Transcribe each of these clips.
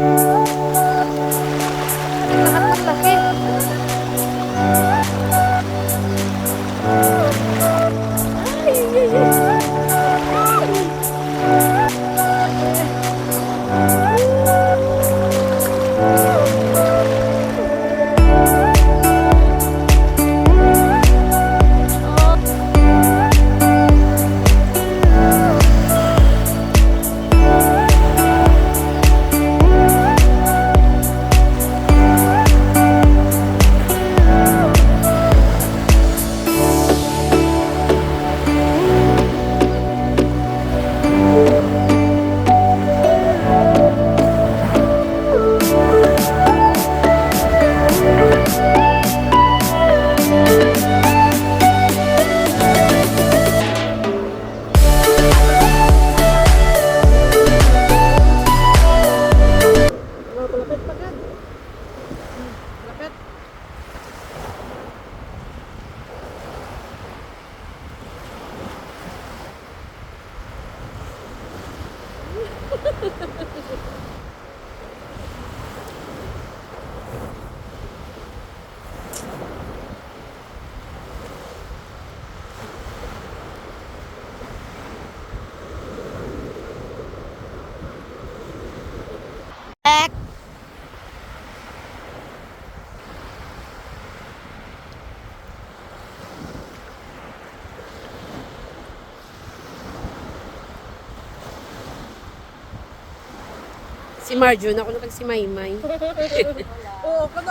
Lahat ng laki. Ay, ay, malapit pa gan. Malapit. Si Marjo, ako na si Maymay. Oo, kano.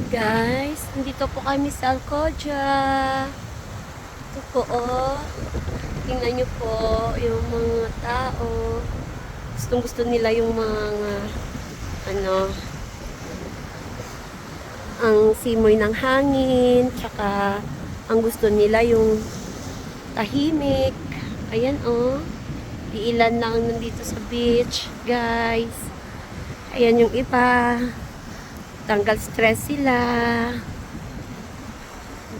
Guys, nandito po kami sa Alcoja. Ito po, oh. Tingnan nyo po yung mga tao. Gustong gusto nila yung mga, ang simoy ng hangin. Tsaka, ang gusto nila yung tahimik. Ayan, oh. Iilan lang nandito sa beach, guys. Ayan yung iba. Tanggal stress sila.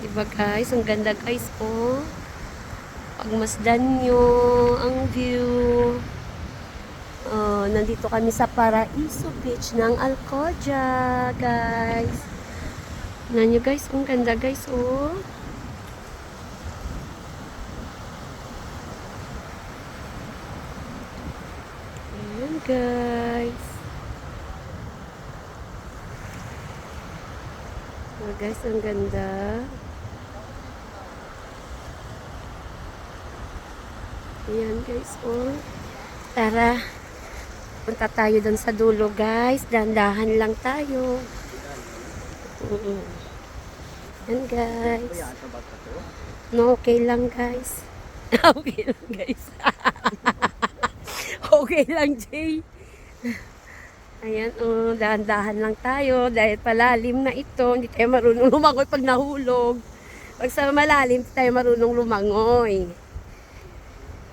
Diba guys? Ang ganda guys oh. Pagmasdan nyo ang view. Nandito kami sa Paraiso Beach ng Alcoja guys. Tignan nyo guys. Ang ganda guys oh. Ayan guys. Oh, guys, ang ganda. Ayan guys, oh. Tara, punta tayo doon sa dulo guys. Dandahan lang tayo. Ayan guys. No, okay lang guys. Okay lang guys. Okay lang Jay. Ayan, oh, dahan-dahan lang tayo dahil palalim na ito. Hindi tayo marunong lumangoy pag nahulog. Pag sa malalim, hindi tayo marunong lumangoy.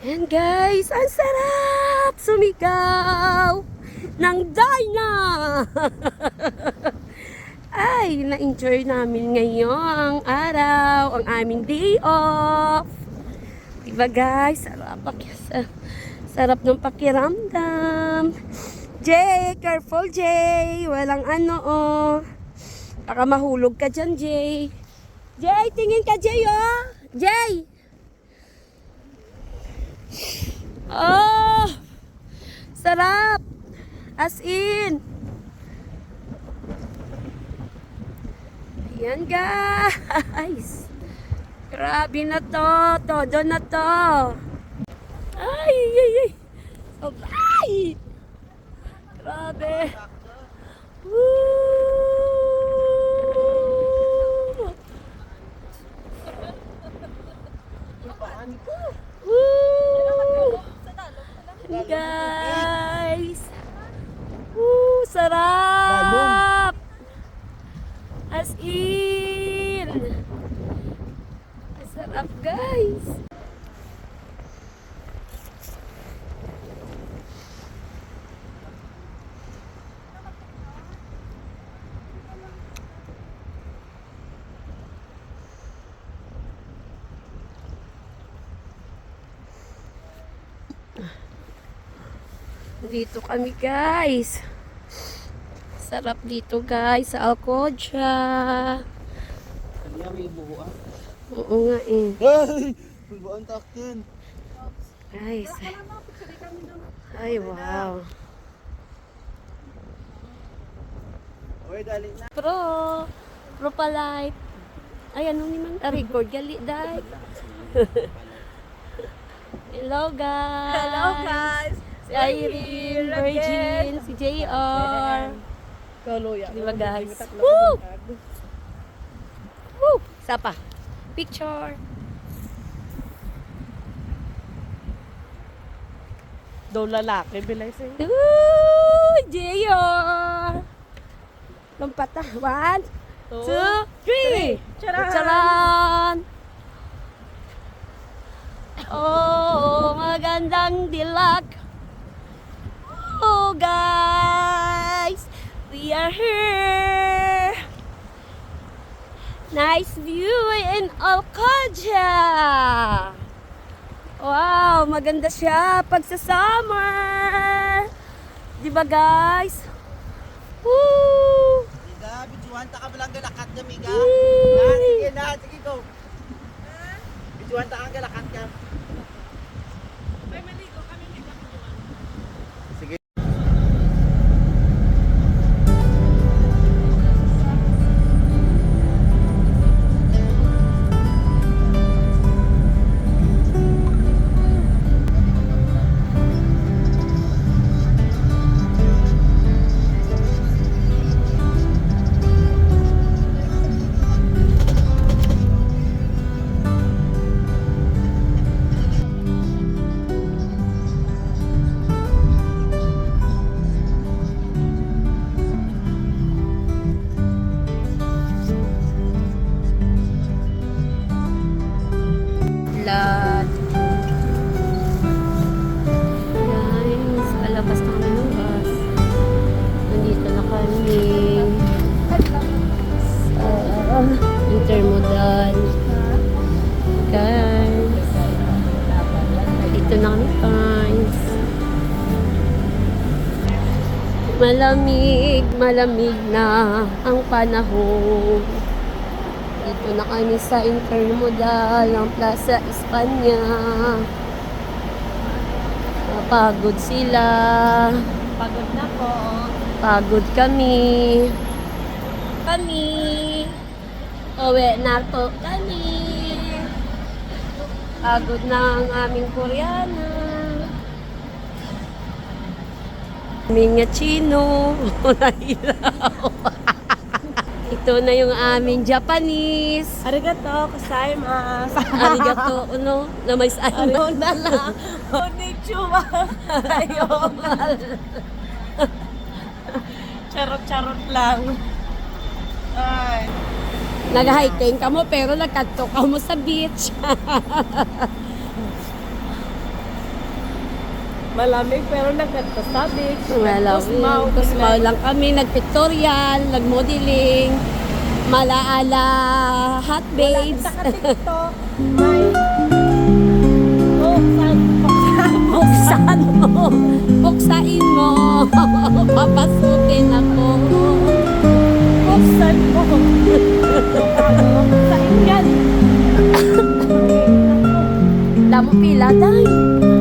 Ayan guys, ang sarap sumigaw ng Dyna. Ay, na-enjoy namin ngayong araw, ang aming day off. Diba guys, sarap ng pakiramdam. Jay, careful Jay. Walang oh. Baka mahulog ka dyan, Jay. Jay, tingin ka Jay, oh. Jay. Oh. Sarap. As in. Ayan guys. Grabe na to. Todo na to. Ay, ay, ay. Ay. Grabe. Woo! Woo! Guys. Woo! Sarap! As in! Sarap guys! Dito kami guys. Sarap dito guys sa Alcoja. May buwan. Oo nga eh. Ay! May buwan takin. Guys. Ay wow. Oy, dali na. Pro palite. Ay anong naman record gali dai. Hello guys. Hello guys! Si Irene, Virgin, si JR. Kaluya. Di ba guys? Woo! Woo! Isa pa. Picture. Daw lalaki, bilay sa'yo. Woo! JR. Lompat na. 1, 2, 3. Charan! Charan! Oh, magandang dilag. Oh, guys. We are here. Nice view in Alcoja. Wow, maganda siya pag sa summer. Di ba, guys? Woo! Miga, bijuan ta ka balang galakat na, Miga. Yee! Sige na, sige go. Bijuan ta ka galakat ka. Sige. na kami, guys. Malamig na ang panahon. Dito na kami sa Intermodal ng Plaza España. Napagod sila. Pagod na po. Pagod kami. Uwi na po kami. Pagod na ang aming Koreana. Aming nga Chino. Ito na yung aming Japanese. Arigato gozaimasu. Arigato, ano? Na may ano na lang. Konnichiwa. Ayun. Charot-charot lang. Ay. Nag-hiking ka mo pero nagkanto ka mo sa beach. Malamig pero nagkatasabik. Malamig. Kusmaw lang kami. Nag-pictorial, nag-modeling. Malaala, hot babes. Sa TikTok, may Buksan mo. Buksain mo. Papasukin ako. buksan mo. Buksan yan. Damo pila, day.